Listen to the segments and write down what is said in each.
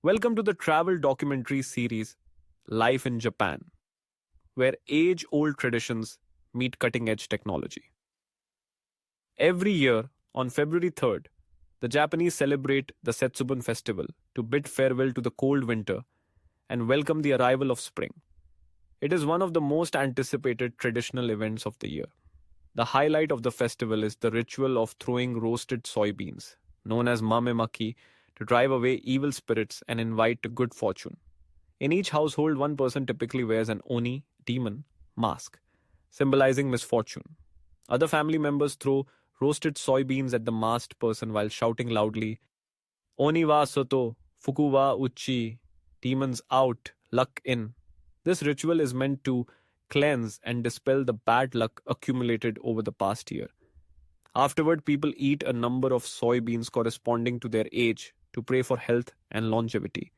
Welcome to the travel documentary series Life in Japan, where age old traditions meet cutting edge technology. Every year, on February 3rd, the Japanese celebrate the Setsubun festival to bid farewell to the cold winter and welcome the arrival of spring. It is one of the most anticipated traditional events of the year. The highlight of the festival is the ritual of throwing roasted soybeans, known as mamemaki, to drive away evil spirits and invite good fortune. In each household, one person typically wears an oni, demon, mask, symbolizing misfortune. Other family members throw roasted soybeans at the masked person while shouting loudly, Oni wa soto, fuku wa uchi, demons out, luck in. This ritual is meant to cleanse and dispel the bad luck accumulated over the past year. Afterward, people eat a number of soybeans corresponding to their age to pray for health and longevity.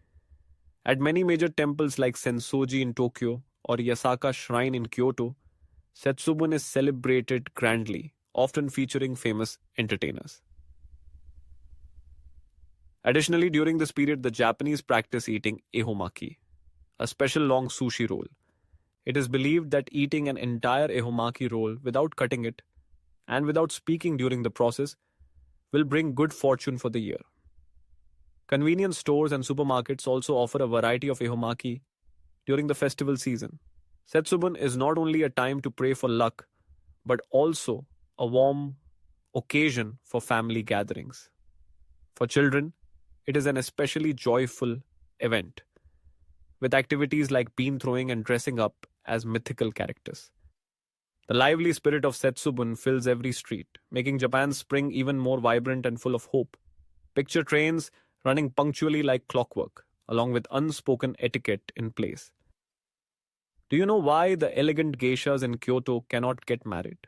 At many major temples like Sensoji in Tokyo or Yasaka Shrine in Kyoto, Setsubun is celebrated grandly, often featuring famous entertainers. Additionally, during this period, the Japanese practice eating ehomaki, a special long sushi roll. It is believed that eating an entire ehomaki roll without cutting it and without speaking during the process will bring good fortune for the year. Convenience stores and supermarkets also offer a variety of ehomaki during the festival season. Setsubun is not only a time to pray for luck, but also a warm occasion for family gatherings. For children, it is an especially joyful event, with activities like bean throwing and dressing up as mythical characters. The lively spirit of Setsubun fills every street, making Japan's spring even more vibrant and full of hope. Picture trains running punctually like clockwork, along with unspoken etiquette in place. Do you know why the elegant geishas in Kyoto cannot get married?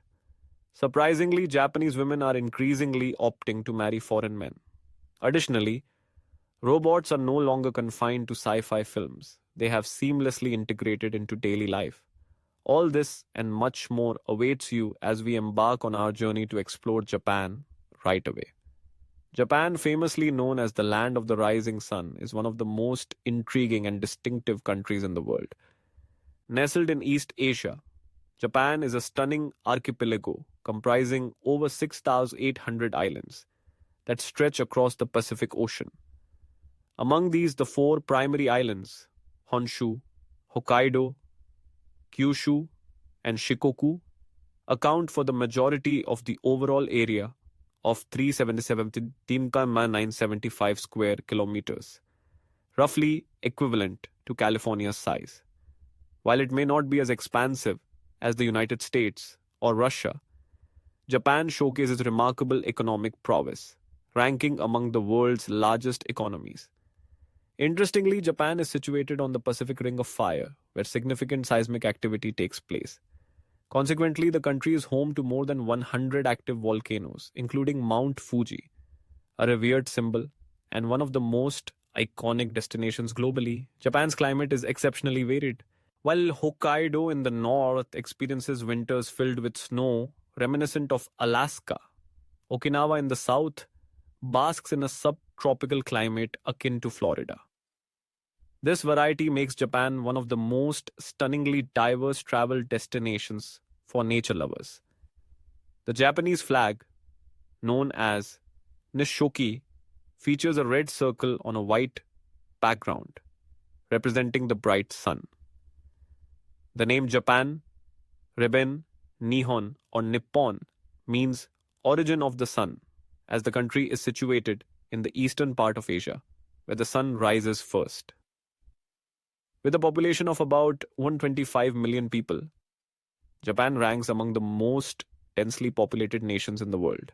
Surprisingly, Japanese women are increasingly opting to marry foreign men. Additionally, robots are no longer confined to sci fi films, they have seamlessly integrated into daily life. All this and much more awaits you as we embark on our journey to explore Japan right away. Japan, famously known as the land of the rising sun, is one of the most intriguing and distinctive countries in the world. Nestled in East Asia, Japan is a stunning archipelago comprising over 6,800 islands that stretch across the Pacific Ocean. Among these, the four primary islands, Honshu, Hokkaido, Kyushu, and Shikoku, account for the majority of the overall area of 377,975 square kilometers, roughly equivalent to California's size. While it may not be as expansive as the United States or Russia, Japan showcases remarkable economic prowess, ranking among the world's largest economies. Interestingly, Japan is situated on the Pacific Ring of Fire, where significant seismic activity takes place. Consequently, the country is home to more than 100 active volcanoes, including Mount Fuji, a revered symbol and one of the most iconic destinations globally. Japan's climate is exceptionally varied. While Hokkaido in the north experiences winters filled with snow reminiscent of Alaska, Okinawa in the south basks in a subtropical climate akin to Florida. This variety makes Japan one of the most stunningly diverse travel destinations for nature lovers. The Japanese flag, known as Nishoki, features a red circle on a white background, representing the bright sun. The name Japan, Reben, Nihon, or Nippon means origin of the sun, as the country is situated in the eastern part of Asia, where the sun rises first. With a population of about 125 million people, Japan ranks among the most densely populated nations in the world.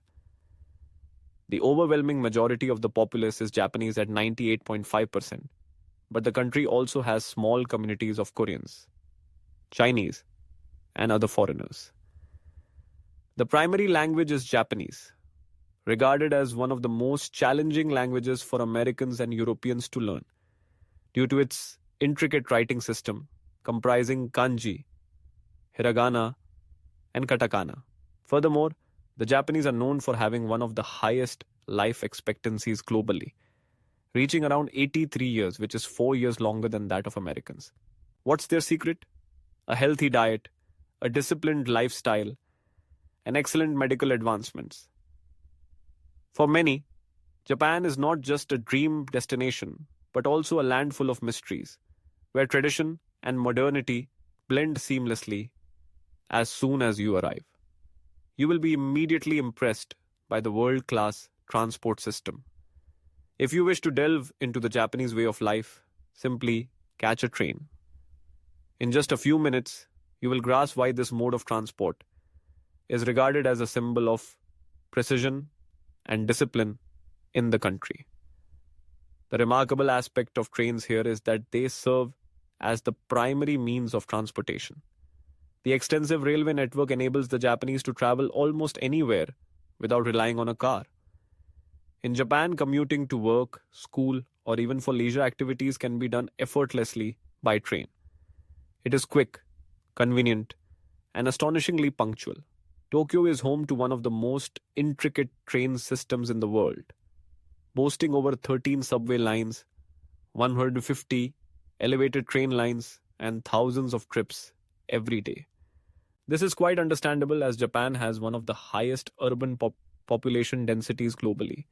The overwhelming majority of the populace is Japanese at 98.5%, but the country also has small communities of Koreans, Chinese, and other foreigners. The primary language is Japanese, regarded as one of the most challenging languages for Americans and Europeans to learn due to its intricate writing system comprising kanji, hiragana, and katakana. Furthermore, the Japanese are known for having one of the highest life expectancies globally, reaching around 83 years, which is 4 years longer than that of Americans. What's their secret? A healthy diet, a disciplined lifestyle, and excellent medical advancements. For many, Japan is not just a dream destination, but also a land full of mysteries, where tradition and modernity blend seamlessly as soon as you arrive. You will be immediately impressed by the world class transport system. If you wish to delve into the Japanese way of life, simply catch a train. In just a few minutes, you will grasp why this mode of transport is regarded as a symbol of precision and discipline in the country. The remarkable aspect of trains here is that they serve as the primary means of transportation. The extensive railway network enables the Japanese to travel almost anywhere without relying on a car. In Japan, commuting to work, school, or even for leisure activities can be done effortlessly by train. It is quick, convenient, and astonishingly punctual. Tokyo is home to one of the most intricate train systems in the world, boasting over 13 subway lines, 150 elevated train lines, and thousands of trips every day. This is quite understandable as Japan has one of the highest urban population densities globally.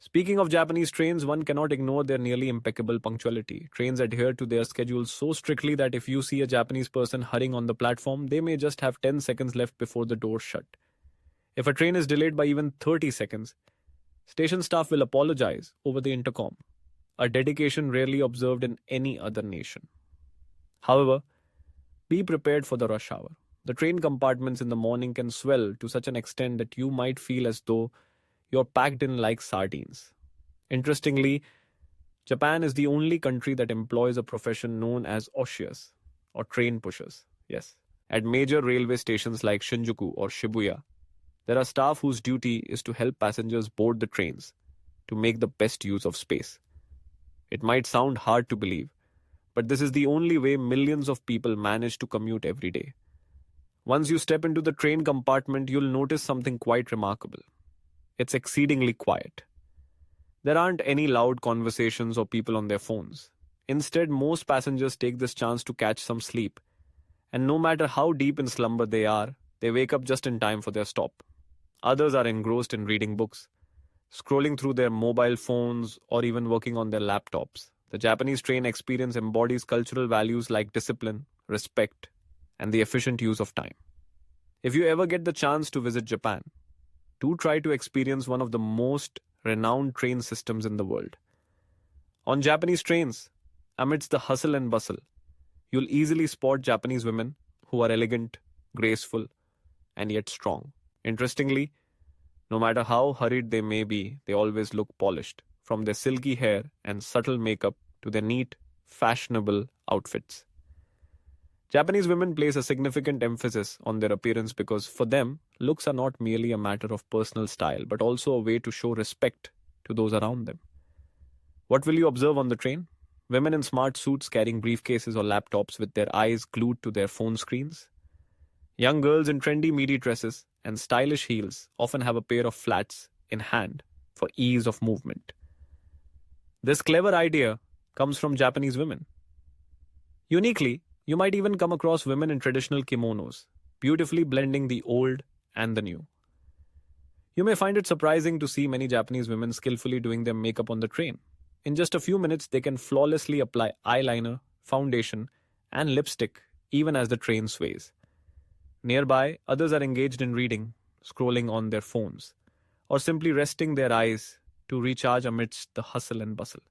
Speaking of Japanese trains, one cannot ignore their nearly impeccable punctuality. Trains adhere to their schedules so strictly that if you see a Japanese person hurrying on the platform, they may just have 10 seconds left before the doors shut. If a train is delayed by even 30 seconds, station staff will apologize over the intercom, a dedication rarely observed in any other nation. However, be prepared for the rush hour. The train compartments in the morning can swell to such an extent that you might feel as though you're packed in like sardines. Interestingly, Japan is the only country that employs a profession known as oshias, or train pushers. Yes. At major railway stations like Shinjuku or Shibuya, there are staff whose duty is to help passengers board the trains to make the best use of space. It might sound hard to believe, but this is the only way millions of people manage to commute every day. Once you step into the train compartment, you'll notice something quite remarkable. It's exceedingly quiet. There aren't any loud conversations or people on their phones. Instead, most passengers take this chance to catch some sleep. And no matter how deep in slumber they are, they wake up just in time for their stop. Others are engrossed in reading books, scrolling through their mobile phones, or even working on their laptops. The Japanese train experience embodies cultural values like discipline, respect, and the efficient use of time. If you ever get the chance to visit Japan, do try to experience one of the most renowned train systems in the world. On Japanese trains, amidst the hustle and bustle, you'll easily spot Japanese women who are elegant, graceful, and yet strong. Interestingly, no matter how hurried they may be, they always look polished, from their silky hair and subtle makeup to their neat, fashionable outfits. Japanese women place a significant emphasis on their appearance because for them, looks are not merely a matter of personal style, but also a way to show respect to those around them. What will you observe on the train? Women in smart suits carrying briefcases or laptops with their eyes glued to their phone screens. Young girls in trendy midi dresses and stylish heels often have a pair of flats in hand for ease of movement. This clever idea comes from Japanese women. Uniquely, you might even come across women in traditional kimonos, beautifully blending the old and the new. You may find it surprising to see many Japanese women skillfully doing their makeup on the train. In just a few minutes, they can flawlessly apply eyeliner, foundation, and lipstick even as the train sways. Nearby, others are engaged in reading, scrolling on their phones, or simply resting their eyes to recharge amidst the hustle and bustle.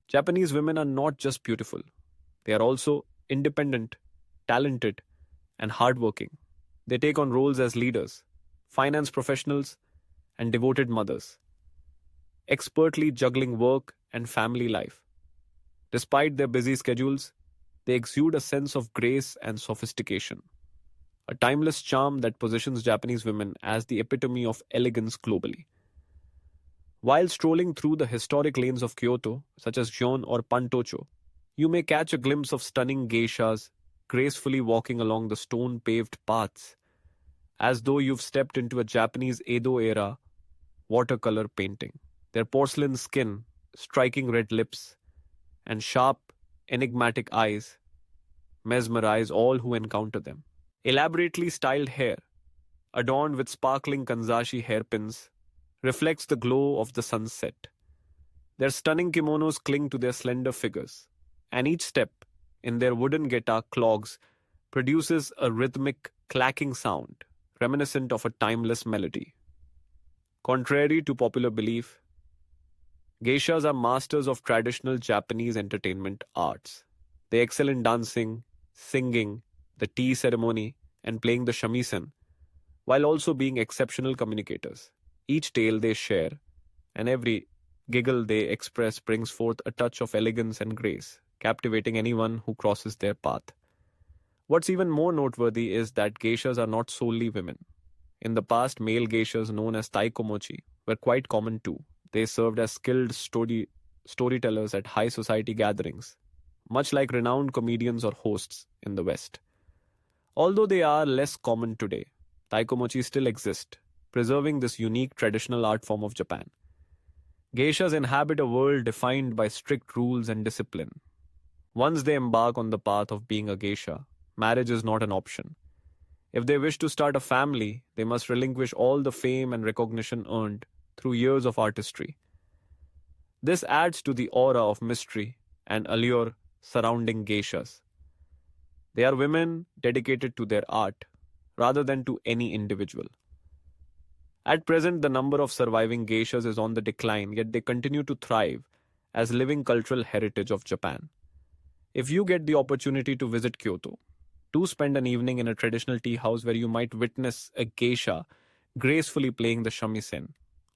Japanese women are not just beautiful, they are also independent, talented, and hardworking. They take on roles as leaders, finance professionals, and devoted mothers, expertly juggling work and family life. Despite their busy schedules, they exude a sense of grace and sophistication, a timeless charm that positions Japanese women as the epitome of elegance globally. While strolling through the historic lanes of Kyoto, such as Gion or Pantocho, you may catch a glimpse of stunning geishas gracefully walking along the stone-paved paths, as though you've stepped into a Japanese Edo-era watercolor painting. Their porcelain skin, striking red lips, and sharp, enigmatic eyes mesmerize all who encounter them. Elaborately styled hair, adorned with sparkling kanzashi hairpins, reflects the glow of the sunset. Their stunning kimonos cling to their slender figures, and each step in their wooden guitar clogs produces a rhythmic clacking sound reminiscent of a timeless melody. Contrary to popular belief, geishas are masters of traditional Japanese entertainment arts. They excel in dancing, singing, the tea ceremony, and playing the shamisen, while also being exceptional communicators. Each tale they share, and every giggle they express brings forth a touch of elegance and grace, captivating anyone who crosses their path. What's even more noteworthy is that geishas are not solely women. In the past, male geishas known as taikomochi were quite common too. They served as skilled storytellers at high society gatherings, much like renowned comedians or hosts in the West. Although they are less common today, taikomochi still exist, preserving this unique traditional art form of Japan. Geishas inhabit a world defined by strict rules and discipline. Once they embark on the path of being a geisha, marriage is not an option. If they wish to start a family, they must relinquish all the fame and recognition earned through years of artistry. This adds to the aura of mystery and allure surrounding geishas. They are women dedicated to their art rather than to any individual. At present, the number of surviving geishas is on the decline, yet they continue to thrive as living cultural heritage of Japan. If you get the opportunity to visit Kyoto, do spend an evening in a traditional tea house where you might witness a geisha gracefully playing the shamisen,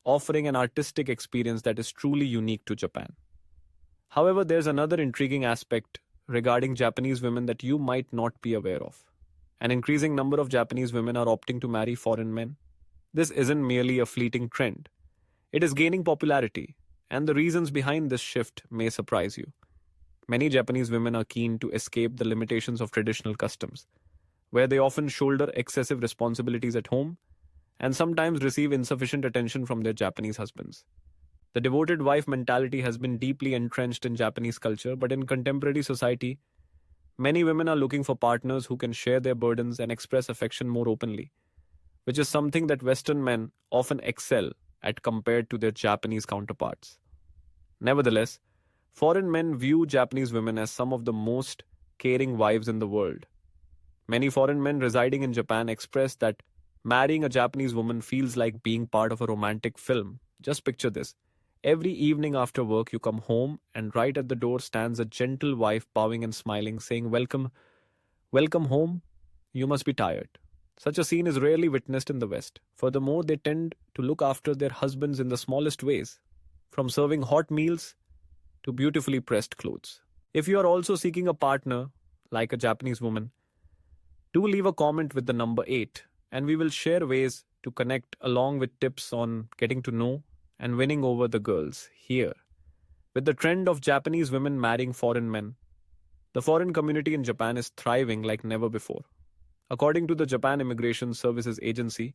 offering an artistic experience that is truly unique to Japan. However, there's another intriguing aspect regarding Japanese women that you might not be aware of. An increasing number of Japanese women are opting to marry foreign men. This isn't merely a fleeting trend. It is gaining popularity, and the reasons behind this shift may surprise you. Many Japanese women are keen to escape the limitations of traditional customs, where they often shoulder excessive responsibilities at home and sometimes receive insufficient attention from their Japanese husbands. The devoted wife mentality has been deeply entrenched in Japanese culture, but in contemporary society, many women are looking for partners who can share their burdens and express affection more openly, which is something that Western men often excel at compared to their Japanese counterparts. Nevertheless, foreign men view Japanese women as some of the most caring wives in the world. Many foreign men residing in Japan express that marrying a Japanese woman feels like being part of a romantic film. Just picture this. Every evening after work, you come home, and right at the door stands a gentle wife bowing and smiling, saying, "Welcome, welcome home. You must be tired." Such a scene is rarely witnessed in the West. Furthermore, they tend to look after their husbands in the smallest ways, from serving hot meals to beautifully pressed clothes. If you are also seeking a partner, like a Japanese woman, do leave a comment with the number 8, and we will share ways to connect along with tips on getting to know and winning over the girls here. With the trend of Japanese women marrying foreign men, the foreign community in Japan is thriving like never before. According to the Japan Immigration Services Agency,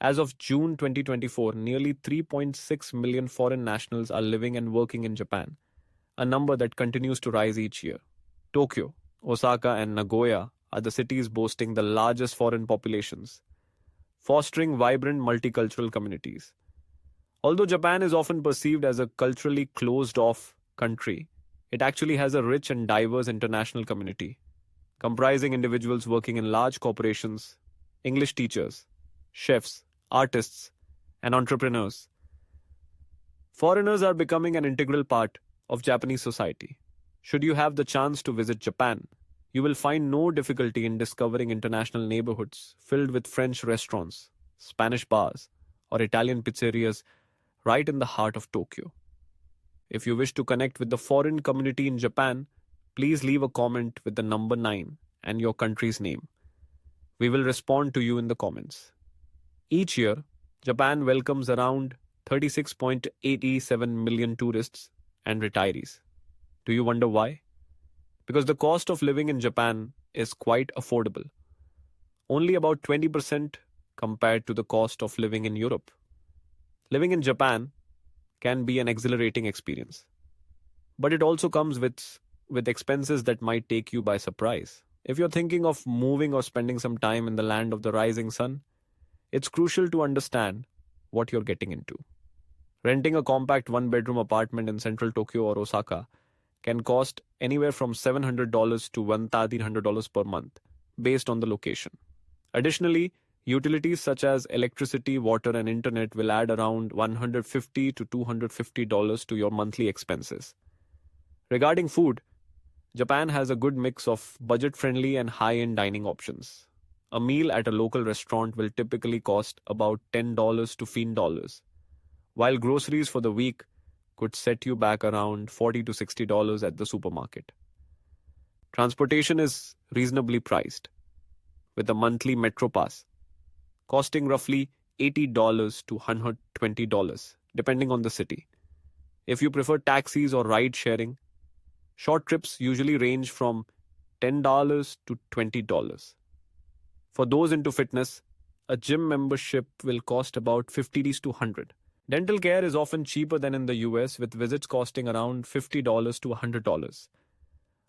as of June 2024, nearly 3.6 million foreign nationals are living and working in Japan, a number that continues to rise each year. Tokyo, Osaka, and Nagoya are the cities boasting the largest foreign populations, fostering vibrant multicultural communities. Although Japan is often perceived as a culturally closed-off country, it actually has a rich and diverse international community, comprising individuals working in large corporations, English teachers, chefs, artists, and entrepreneurs. Foreigners are becoming an integral part of Japanese society. Should you have the chance to visit Japan, you will find no difficulty in discovering international neighborhoods filled with French restaurants, Spanish bars, or Italian pizzerias right in the heart of Tokyo. If you wish to connect with the foreign community in Japan, please leave a comment with the number 9 and your country's name. We will respond to you in the comments. Each year, Japan welcomes around 36.87 million tourists and retirees. Do you wonder why? Because the cost of living in Japan is quite affordable, only about 20% compared to the cost of living in Europe. Living in Japan can be an exhilarating experience. But it also comes with expenses that might take you by surprise. If you're thinking of moving or spending some time in the land of the rising sun, it's crucial to understand what you're getting into. Renting a compact one-bedroom apartment in central Tokyo or Osaka can cost anywhere from $700 to $1,300 per month, based on the location. Additionally, utilities such as electricity, water, and internet will add around $150 to $250 to your monthly expenses. Regarding food, Japan has a good mix of budget-friendly and high-end dining options. A meal at a local restaurant will typically cost about $10 to $15, while groceries for the week could set you back around $40 to $60 at the supermarket. Transportation is reasonably priced, with a monthly metro pass costing roughly $80 to $120, depending on the city. If you prefer taxis or ride sharing, short trips usually range from $10 to $20. For those into fitness, a gym membership will cost about $50 to $100. Dental care is often cheaper than in the US, with visits costing around $50 to $100.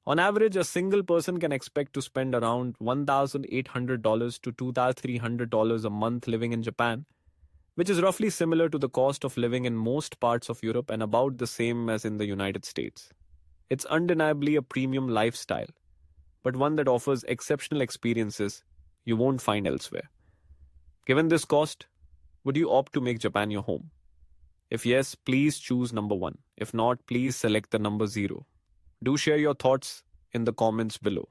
On average, a single person can expect to spend around $1,800 to $2,300 a month living in Japan, which is roughly similar to the cost of living in most parts of Europe and about the same as in the United States. It's undeniably a premium lifestyle, but one that offers exceptional experiences you won't find elsewhere. Given this cost, would you opt to make Japan your home? If yes, please choose number 1. If not, please select the number 0. Do share your thoughts in the comments below.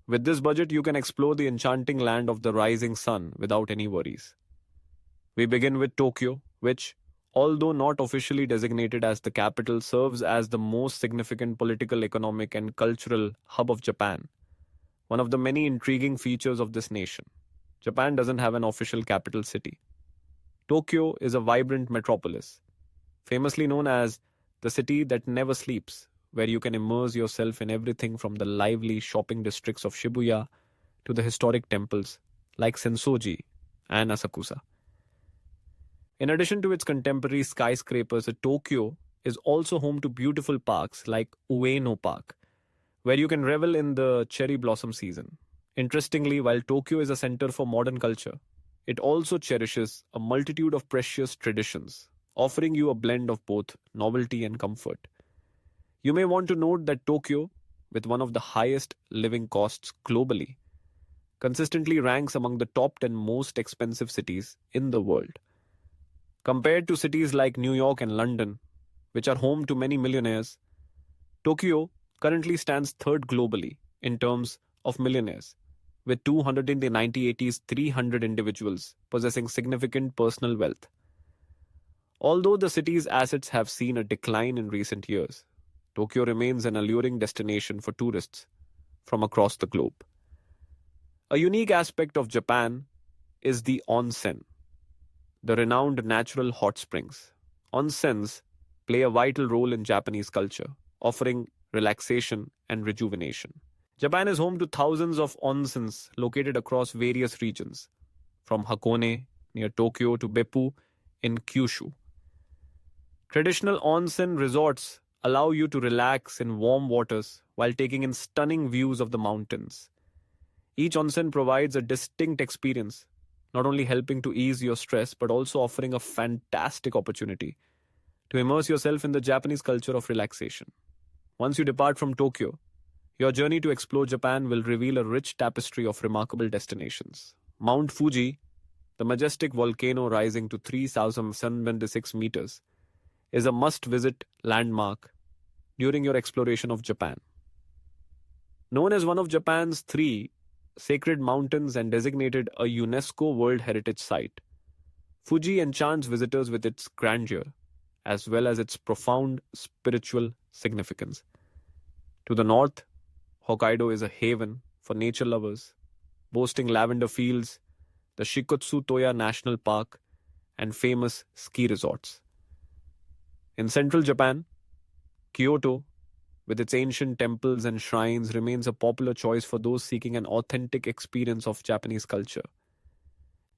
With this budget, you can explore the enchanting land of the rising sun without any worries. We begin with Tokyo, which, although not officially designated as the capital, serves as the most significant political, economic, and cultural hub of Japan. One of the many intriguing features of this nation. Japan doesn't have an official capital city. Tokyo is a vibrant metropolis, famously known as the city that never sleeps, where you can immerse yourself in everything from the lively shopping districts of Shibuya to the historic temples like Sensoji and Asakusa. In addition to its contemporary skyscrapers, Tokyo is also home to beautiful parks like Ueno Park, where you can revel in the cherry blossom season. Interestingly, while Tokyo is a center for modern culture, it also cherishes a multitude of precious traditions, offering you a blend of both novelty and comfort. You may want to note that Tokyo, with one of the highest living costs globally, consistently ranks among the top 10 most expensive cities in the world. Compared to cities like New York and London, which are home to many millionaires, Tokyo currently stands third globally in terms of millionaires, with 298 300 individuals possessing significant personal wealth. Although the city's assets have seen a decline in recent years, Tokyo remains an alluring destination for tourists from across the globe. A unique aspect of Japan is the onsen, the renowned natural hot springs. Onsens play a vital role in Japanese culture, offering relaxation and rejuvenation. Japan is home to thousands of onsens located across various regions, from Hakone near Tokyo to Beppu in Kyushu. Traditional onsen resorts allow you to relax in warm waters while taking in stunning views of the mountains. Each onsen provides a distinct experience, not only helping to ease your stress but also offering a fantastic opportunity to immerse yourself in the Japanese culture of relaxation. Once you depart from Tokyo, your journey to explore Japan will reveal a rich tapestry of remarkable destinations. Mount Fuji, the majestic volcano rising to 3,776 meters, is a must-visit landmark during your exploration of Japan. Known as one of Japan's 3 sacred mountains and designated a UNESCO World Heritage Site, Fuji enchants visitors with its grandeur, as well as its profound spiritual significance. To the north, Hokkaido is a haven for nature lovers, boasting lavender fields, the Shikotsu Toya National Park, and famous ski resorts. In central Japan, Kyoto, with its ancient temples and shrines, remains a popular choice for those seeking an authentic experience of Japanese culture.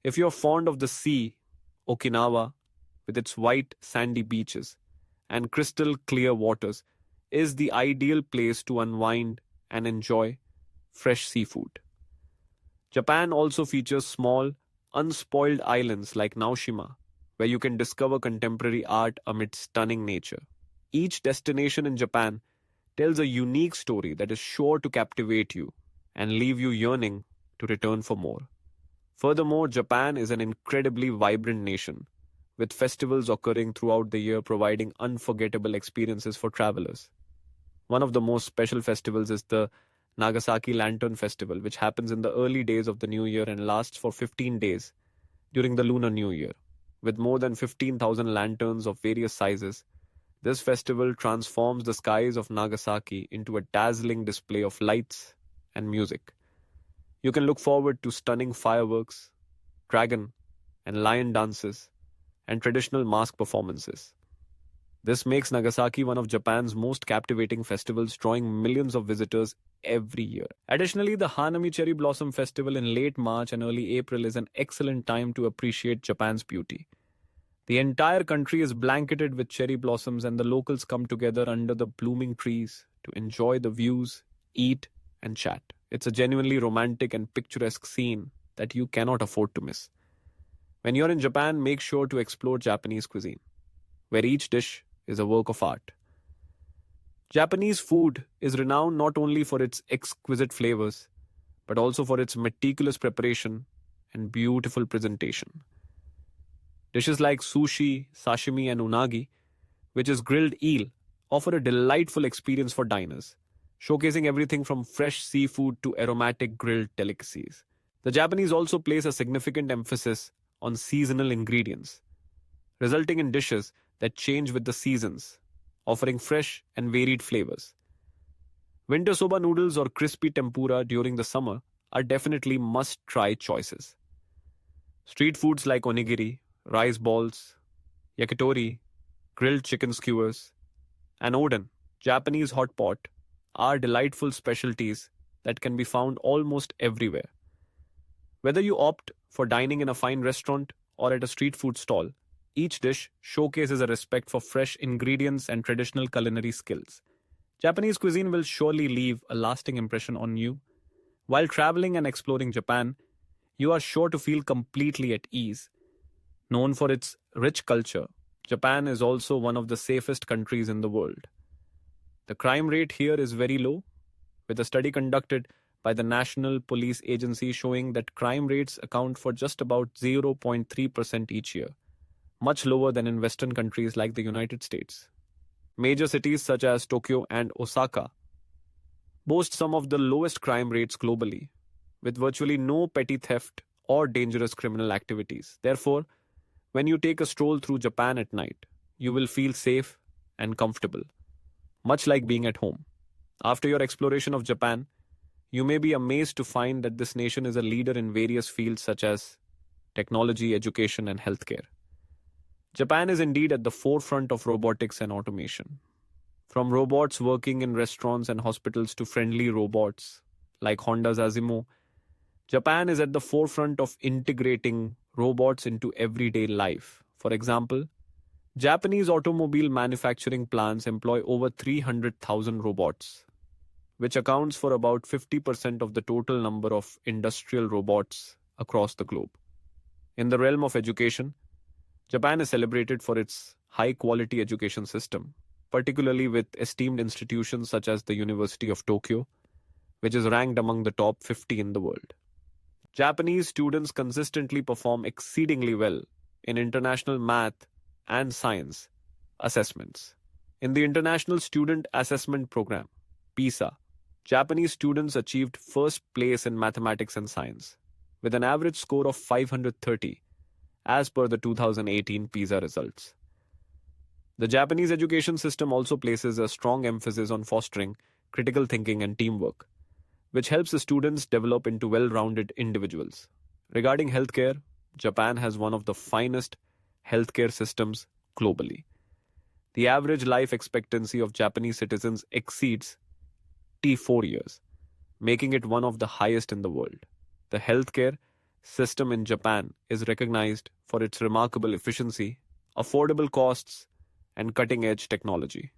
If you're fond of the sea, Okinawa, with its white sandy beaches and crystal clear waters, is the ideal place to unwind and enjoy fresh seafood. Japan also features small, unspoiled islands like Naoshima, where you can discover contemporary art amid stunning nature. Each destination in Japan tells a unique story that is sure to captivate you and leave you yearning to return for more. Furthermore, Japan is an incredibly vibrant nation, with festivals occurring throughout the year providing unforgettable experiences for travelers. One of the most special festivals is the Nagasaki Lantern Festival, which happens in the early days of the new year and lasts for 15 days during the Lunar New Year. With more than 15,000 lanterns of various sizes, this festival transforms the skies of Nagasaki into a dazzling display of lights and music. You can look forward to stunning fireworks, dragon and lion dances, and traditional mask performances. This makes Nagasaki one of Japan's most captivating festivals, drawing millions of visitors every year. Additionally, the Hanami Cherry Blossom Festival in late March and early April is an excellent time to appreciate Japan's beauty. The entire country is blanketed with cherry blossoms, and the locals come together under the blooming trees to enjoy the views, eat, and chat. It's a genuinely romantic and picturesque scene that you cannot afford to miss. When you're in Japan, make sure to explore Japanese cuisine, where each dish is a work of art. Japanese food is renowned not only for its exquisite flavors, but also for its meticulous preparation and beautiful presentation. Dishes like sushi, sashimi, and unagi, which is grilled eel, offer a delightful experience for diners, showcasing everything from fresh seafood to aromatic grilled delicacies. The Japanese also place a significant emphasis on seasonal ingredients, resulting in dishes that change with the seasons, offering fresh and varied flavors. Winter soba noodles or crispy tempura during the summer are definitely must-try choices. Street foods like onigiri, rice balls, yakitori, grilled chicken skewers, and oden, Japanese hot pot, are delightful specialties that can be found almost everywhere. Whether you opt for dining in a fine restaurant or at a street food stall, each dish showcases a respect for fresh ingredients and traditional culinary skills. Japanese cuisine will surely leave a lasting impression on you. While traveling and exploring Japan, you are sure to feel completely at ease. Known for its rich culture, Japan is also one of the safest countries in the world. The crime rate here is very low, with a study conducted by the National Police Agency showing that crime rates account for just about 0.3% each year, much lower than in Western countries like the United States. Major cities such as Tokyo and Osaka boast some of the lowest crime rates globally, with virtually no petty theft or dangerous criminal activities. Therefore, when you take a stroll through Japan at night, you will feel safe and comfortable, much like being at home. After your exploration of Japan, you may be amazed to find that this nation is a leader in various fields such as technology, education, and healthcare. Japan is indeed at the forefront of robotics and automation. From robots working in restaurants and hospitals to friendly robots like Honda's Asimo, Japan is at the forefront of integrating robots into everyday life. For example, Japanese automobile manufacturing plants employ over 300,000 robots, which accounts for about 50% of the total number of industrial robots across the globe. In the realm of education, Japan is celebrated for its high-quality education system, particularly with esteemed institutions such as the University of Tokyo, which is ranked among the top 50 in the world. Japanese students consistently perform exceedingly well in international math and science assessments. In the International Student Assessment Program, PISA, Japanese students achieved first place in mathematics and science, with an average score of 530, as per the 2018 PISA results. The Japanese education system also places a strong emphasis on fostering critical thinking and teamwork, which helps the students develop into well-rounded individuals. Regarding healthcare, Japan has one of the finest healthcare systems globally. The average life expectancy of Japanese citizens exceeds 4 years, making it one of the highest in the world. The healthcare system in Japan is recognized for its remarkable efficiency, affordable costs, and cutting edge technology.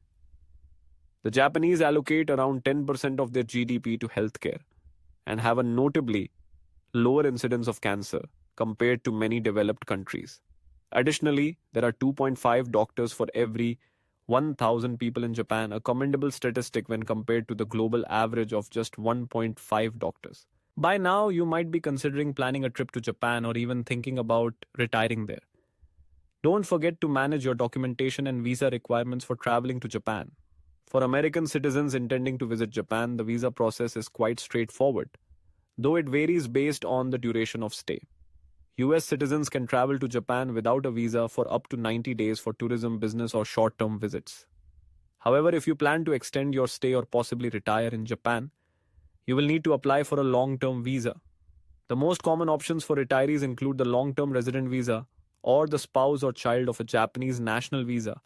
The Japanese allocate around 10% of their GDP to healthcare and have a notably lower incidence of cancer compared to many developed countries. Additionally, there are 2.5 doctors for every 1,000 people in Japan, a commendable statistic when compared to the global average of just 1.5 doctors. By now, you might be considering planning a trip to Japan or even thinking about retiring there. Don't forget to manage your documentation and visa requirements for traveling to Japan. For American citizens intending to visit Japan, the visa process is quite straightforward, though it varies based on the duration of stay. US citizens can travel to Japan without a visa for up to 90 days for tourism, business, or short term visits. However, if you plan to extend your stay or possibly retire in Japan, you will need to apply for a long term visa. The most common options for retirees include the long term resident visa or the spouse or child of a Japanese national visa,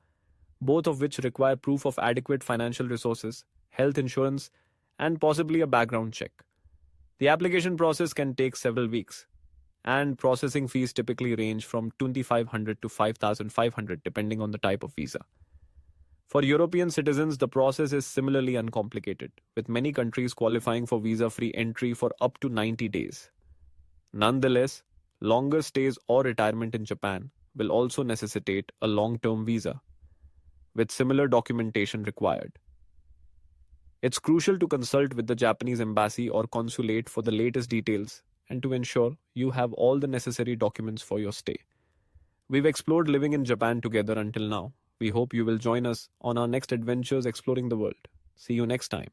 both of which require proof of adequate financial resources, health insurance, and possibly a background check. The application process can take several weeks, and processing fees typically range from $2,500 to $5,500 depending on the type of visa. For European citizens, the process is similarly uncomplicated, with many countries qualifying for visa-free entry for up to 90 days. Nonetheless, longer stays or retirement in Japan will also necessitate a long-term visa, with similar documentation required. It's crucial to consult with the Japanese embassy or consulate for the latest details and to ensure you have all the necessary documents for your stay. We've explored living in Japan together until now. We hope you will join us on our next adventures exploring the world. See you next time.